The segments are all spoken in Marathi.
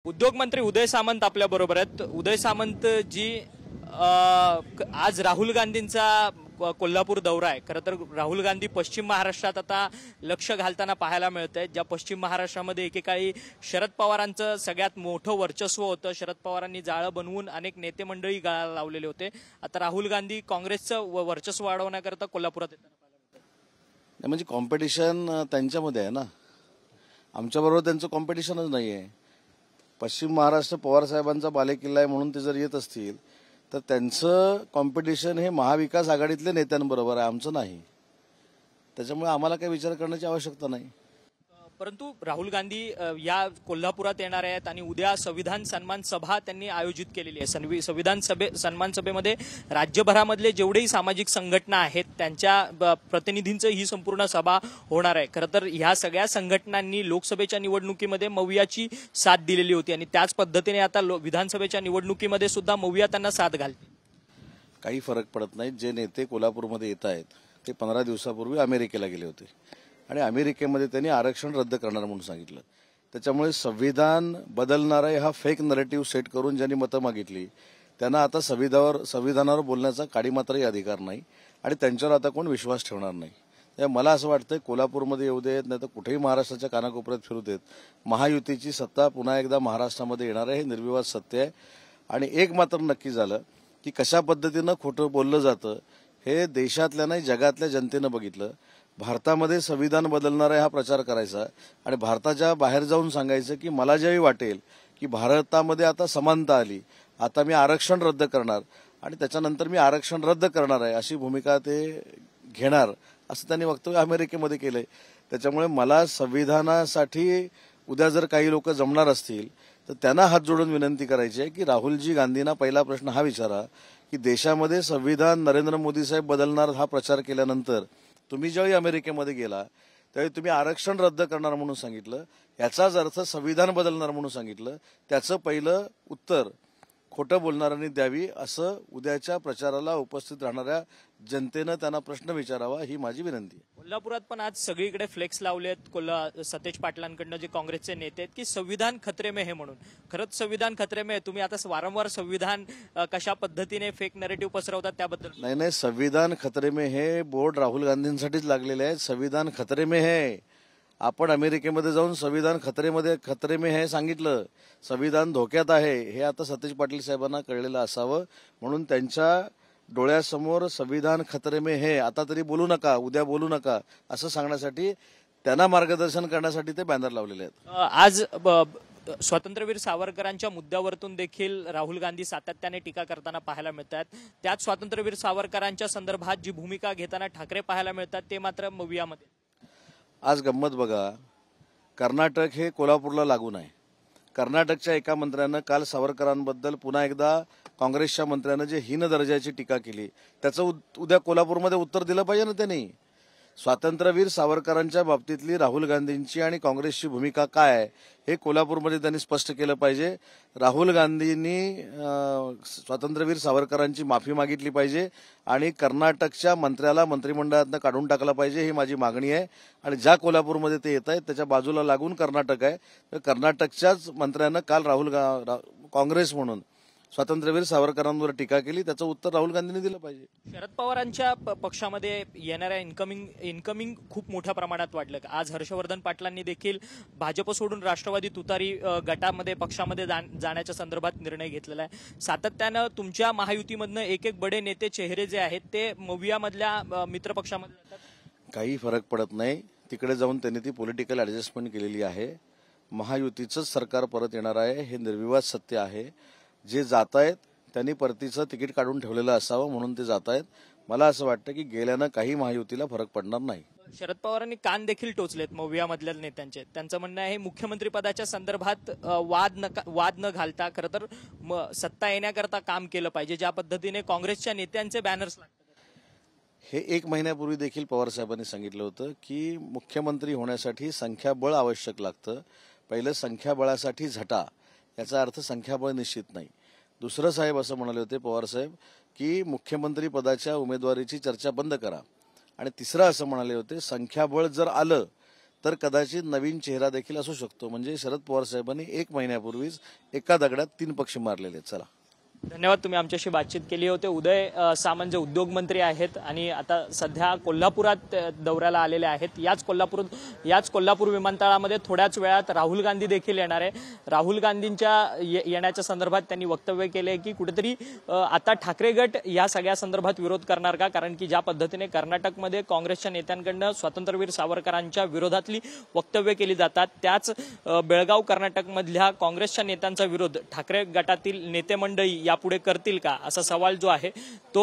उद्योग मंत्री उदय सामंत आपल्या बरोबर आहेत। उदय सामंत जी आज राहुल गांधींचा कोल्हापूर दौरा आहे। खरं तर राहुल गांधी पश्चिम महाराष्ट्रात आता लक्ष घालताना पाहायला मिळत आहे। ज्या पश्चिम महाराष्ट्रामध्ये एकेकाळी शरद पवारांचं सगळ्यात मोठं वर्चस्व होतं, शरद पवारांनी जाळं बनवून अनेक नेते मंडळी गळाला लावलेले होते। आता राहुल गांधी काँग्रेसचं वर्चस्व वाढवण्याकरता कोल्हापुरात येताना पाहायला मिळतं। म्हणजे कॉम्पिटिशन त्यांच्यामध्ये आहे ना, आमच्याबरोबर त्यांचं कॉम्पिटिशनच नाही आहे। पश्चिम महाराष्ट्र पवार साहेबांचा बालेकिल्ला आहे म्हणून ते जर येत असतील तर त्यांचं कॉम्पिटिशन हे महाविकास आघाडीतल्या नेत्यांबरोबर आहे, आमचं नाही। त्याच्यामुळे आम्हाला काही विचार करण्याची आवश्यकता नाही। परंतु राहुल गांधी या कोल्हापुरात येणार आहेत आणि उद्या संविधान सन्मान सभा त्यांनी आयोजित केलेली आहे। संविधान सन्मान सभेमध्ये राज्यभरामधले जेवढेही सामाजिक संघटना आहेत त्यांच्या प्रतिनिधींचं ही संपूर्ण सभा होणार आहे। खरं तर ह्या सगळ्या संघटनांनी लोकसभेच्या निवडणुकीमध्ये मवियाची साथ दिलेली होती आणि त्याच पद्धतीने आता विधानसभेच्या निवडणुकीमध्ये सुद्धा मविया त्यांना साथ घालते। काही फरक पडत नाही। जे नेते कोल्हापूरमध्ये येत आहेत ते 15 दिवसापूर्वी अमेरिकेला गेले होते आणि अमेरिकेमध्ये त्यांनी आरक्षण रद्द करणार म्हणून सांगितलं। त्याच्यामुळे संविधान बदलणार आहे हा फेक नरेटिव्ह सेट करून ज्यांनी मतं मागितली त्यांना आता संविधानावर बोलण्याचा काडीमात्रही अधिकार नाही आणि त्यांच्यावर आता कोण विश्वास ठेवणार नाही। त्यामुळे मला असं वाटतं कोल्हापूरमध्ये येऊ देत नाही तर कुठेही महाराष्ट्राच्या कानाकोपऱ्यात फिरू देत, महायुतीची सत्ता पुन्हा एकदा महाराष्ट्रामध्ये येणार आहे, हे निर्विवाद सत्य आहे। आणि एक मात्र नक्की झालं की कशा पद्धतीनं खोटं बोललं जातं हे देशातल्या नाही जगातल्या जनतेनं बघितलं। भारतामध्ये संविधान बदलणार आहे हा प्रचार करायचा आणि भारताच्या बाहेर जाऊन सांगायचं की मला ज्यावेळी वाटेल की भारतामध्ये आता समानता आली, आता मी आरक्षण रद्द करणार आणि त्याच्यानंतर मी आरक्षण रद्द करणार आहे अशी भूमिका ते घेणार, असं त्यांनी वक्तव्य अमेरिकेमध्ये केलंय। त्याच्यामुळे मला संविधानासाठी उद्या जर काही लोक जमणार असतील तर त्यांना हात जोडून विनंती करायची आहे की राहुलजी गांधींना पहिला प्रश्न हा विचारा की देशामध्ये संविधान नरेंद्र मोदी साहेब बदलणार हा प्रचार केल्यानंतर तुम्ही ज्यावेळी अमेरिकेमध्ये गेला त्यावेळी तुम्ही आरक्षण रद्द करणार म्हणून सांगितलं, याचाच अर्थ संविधान बदलणार म्हणून सांगितलं। त्याचं पहिलं उत्तर खोटं बोलणाऱ्यांनी द्यावी, असं उद्याच्या प्रचाराला उपस्थित राहणाऱ्या जनतेनं त्यांना प्रश्न विचारावा, ही माझी विनंती आहे। कोल्हापुरात पण आज सगळीकडे फ्लेक्स लावलेत सतेज पाटलांकडनं, जे काँग्रेसचे नेते आहेत, की संविधान खतरे में है म्हणून। खरंच संविधान खतरे में है? तुम्ही आता वारंवार संविधान कशा पद्धतीने फेक नरेटिव्ह पसरवतात त्याबद्दल? नाही, संविधान खतरे में है बोर्ड राहुल गांधींसाठीच लागलेले आहे। संविधान खतरे में है, आपण अमेरिकेमध्ये जाऊन संविधान खतरे में है सांगितलं, संविधान धोक्यात आहे हे आता सतेज पाटील साहेबांना कळलेलं असावं म्हणून त्यांच्या डोळ्यासमोर संविधान खतरे में है, आता तरी बोलू नका, उद्या बोलू नका असं सांगण्यासाठी त्यांना मार्गदर्शन करण्यासाठी ते बॅनर लावलेले आहेत। आज स्वातंत्र्यवीर सावरकरांच्या मुद्द्यावरतून देखील राहुल गांधी सातत्याने टीका करताना पाहायला मिळतात। त्याच स्वातंत्र्यवीर सावरकरांच्या संदर्भात जी भूमिका घेताना ठाकरे पाहायला मिळतात ते मात्र मवियामध्ये। आज गंमत बघा, कर्नाटक हे कोल्हापूरला लागून आहे। कर्नाटकच्या एका मंत्र्यानं काल सावरकरांबद्दल पुन्हा एकदा काँग्रेसच्या मंत्र्यानं जे हीन दर्जाची टीका केली त्याचं उद्या कोल्हापूरमध्ये उत्तर दिलं पाहिजे ना त्यांनी। स्वातंत्र्यवीर सावरकरांच्या बाबतीतली राहुल गांधींची आणि काँग्रेसची भूमिका काय आहे हे कोल्हापूरमध्ये त्यांनी स्पष्ट केलं पाहिजे। राहुल गांधींनी स्वातंत्र्यवीर सावरकरांची माफी मागितली पाहिजे आणि कर्नाटकच्या मंत्र्याला मंत्रिमंडळातनं काढून टाकलं पाहिजे, ही माझी मागणी आहे। आणि ज्या कोल्हापूरमध्ये ते येत आहेत त्याच्या बाजूला लागून कर्नाटक आहे, तर कर्नाटकच्याच मंत्र्यानं काल काँग्रेस म्हणून स्वातंत्र्यवीर सावरकरांवर टीका केली, त्याचं उत्तर राहुल गांधींनी दिलं पाहिजे। शरद पवारांच्या पक्षामध्ये येणाऱ्या इन्कमिंग खूप मोठ्या प्रमाणात वाढलं। आज हर्षवर्धन पाटलांनी देखील भाजप सोडून राष्ट्रवादी तुतारी गटामध्ये पक्षामध्ये जाण्याच्या संदर्भात निर्णय घेतलेला आहे। सातत्यानं तुमच्या महायुतीमधनं एक बडे नेते चेहरे जे आहेत ते मवियामधल्या मित्रपक्षामध्ये जातात। काही फरक पडत नाही, तिकडे जाऊन त्यांनी ती पॉलिटिकल ऍडजस्टमेंट केलेली आहे। महायुतीचंच सरकार परत येणार आहे हे निर्विवाद सत्य आहे। जे जात आहेत त्यांनी परतीचं तिकीट काढून ठेवलेलं असावं म्हणून ते जात आहेत। मला असं वाटतं की गेल्यानं काही महायुतीला फरक पडणार नाही। शरद पवारांनी कान देखील टोचलेत मवियामधल्या नेत्यांचे। त्यांचं म्हणणं आहे मुख्यमंत्री पदाच्या संदर्भात वाद न घालता खरं तर सत्ता येण्याकरता काम केलं पाहिजे, ज्या पद्धतीने काँग्रेसच्या नेत्यांचे बॅनर्स लागतात। हे 1 महिन्यापूर्वी देखील पवार साहेबांनी सांगितलं होतं की मुख्यमंत्री होण्यासाठी संख्याबळ आवश्यक लागतं, पहिलं संख्याबळासाठी झटा, याचा अर्थ संख्याबळ निश्चित नाही। दुसरं साहेब असं म्हणाले होते पवार साहेब की मुख्यमंत्री पदाच्या उमेदवारीची चर्चा बंद करा आणि तिसरं असं म्हणाले होते संख्याबळ जर आलं तर कदाचित नवीन चेहरा देखील असू शकतो. म्हणजे शरद पवार साहेबांनी 1 महिन्यापूर्वीच एका दगडात 3 पक्षी मारलेले आहेत. चला, धन्यवाद. तुम्ही आमच्याशी बातचीत केली होते. उदय सामंत जे उद्योगमंत्री आहेत आणि आता सध्या कोल्हापुरात दौऱ्याला आलेले आहेत. याच कोल्हापूर विमानतळामध्ये थोड्याच वेळात राहुल गांधी देखील येणार आहे. राहुल गांधींच्या येण्याच्या संदर्भात त्यांनी वक्तव्य केले की कुठेतरी आता ठाकरे गट या सगळ्या संदर्भात विरोध करणार का, कारण की ज्या पद्धतीने कर्नाटकमध्ये काँग्रेसच्या नेत्यांकडनं स्वातंत्र्यवीर सावरकरांच्या विरोधातली वक्तव्य केली जातात, त्याच बेळगाव कर्नाटकमधल्या काँग्रेसच्या नेत्यांचा विरोध ठाकरे गटातील नेते मंडळी यापुढे करतील का, असा सवाल जो आहे तो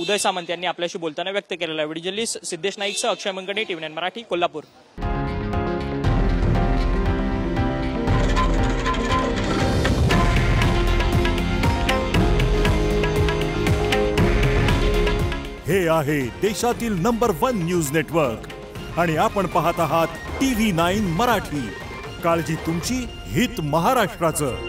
उदय सामंत यांनी आपल्याशी बोलताना व्यक्त केलेला आहे. व्हिडिओ जर्नलिस्ट सिद्धेश नाईकसह अक्षय मंगणे, TV9 मराठी, कोल्हापूर. हे आहे देशातील नंबर 1 न्यूज नेटवर्क आणि आपण पाहत आहात TV9 मराठी. काळजी तुमची, हित महाराष्ट्राचं.